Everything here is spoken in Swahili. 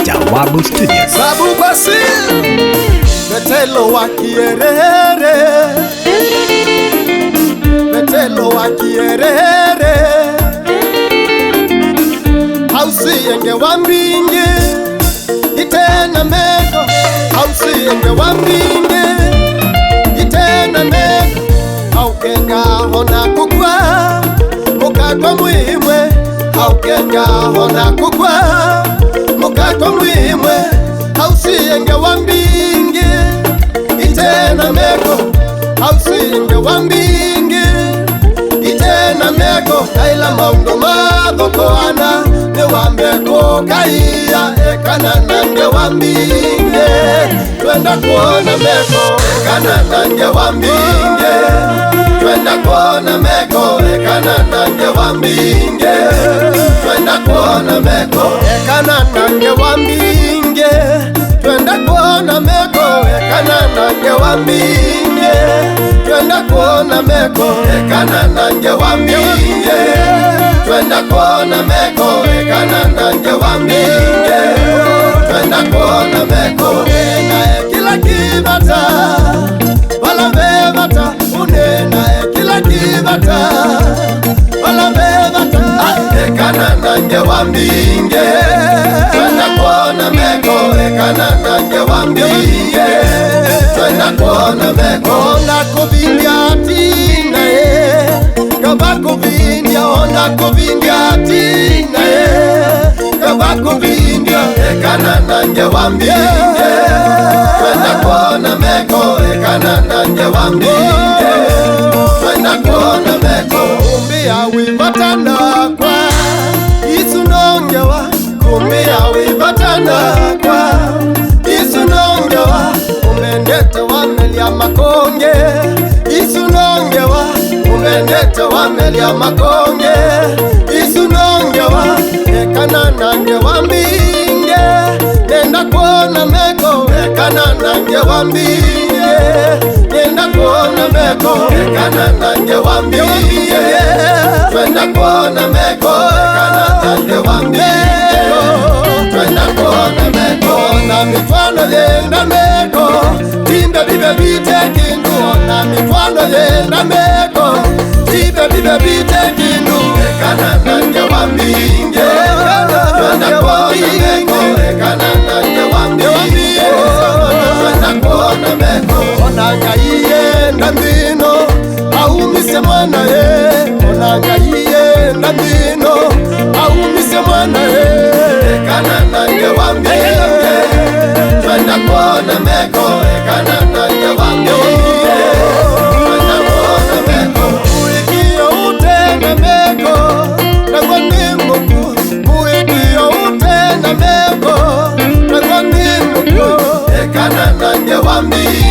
Jawabu Studios. Sabu Basil Betelo wa Kierere, Betelo wa Kierere, Hausi yenge wambinge Itena meko, Hausi yenge wambinge Itena meko, Haukenga hona kukwa Mukatwa muhimwe, Haukenga hona kukwa Mukatwa muhimwe, Hausi yenge wambinge Itena meko, Hausi yenge wambinge Itena meko, Kaila maungo madhokoana Newambeko kaiya ekana nange wambinge Twenda kuona meko ekana nange wambinge Twenda kuona meko ekana nange wambinge Twenda kuona meko ekana nange wambinge Twenda kuona meko ekana nange wambinge Twenda kuona meko ekana nange wambinge Twenda kuona meko ekana nange wambinge Twenda kuona meko Unena kila kibata Wala bebata Unena kila kibata Wala bebata Ekana nange wambinge Twenda kuona meko ekana nange wambinge Twenda kuona meko Onda kuvindia tina Kabako vindia onda kuvindia tina Kabako vindia ekana nange wambinge Twenda kuona meko ekana nange wambinge Twenda kuona meko Kumbia wivatana kwa Isu nongewa Kumbia wivatana kwa Isu nongewa Umendete wamelia makonge Isu nongewa Umendete wamelia makonge Isu nongewa Ekana nange wambinge Nenda kuona meko Ekana nange wambinge Nenda kuona meko Ekana nange wambinge Twenda kuona meko Ekana nange wambinge Twenda kuona meko Na mitwano yenda meko Timbe bibe bite kindu Na mitwano yenda meko Timbe bibe bite kindu Ekana nange wambinge Twenda kuona meko Ekana nange wambinge Twenda kuona meko Onanga yenda mbino Aumise mwana ye Onanga yenda mbino Aumise mwana ye Ekana nange wambinge Twenda kuona meko Ekana nange wambinge Twenda kuona meko Uikiyo utenda meko Nangwa ni Mungu Uikiyo utenda meko Nangwa ni Mungu Ekana nange wambinge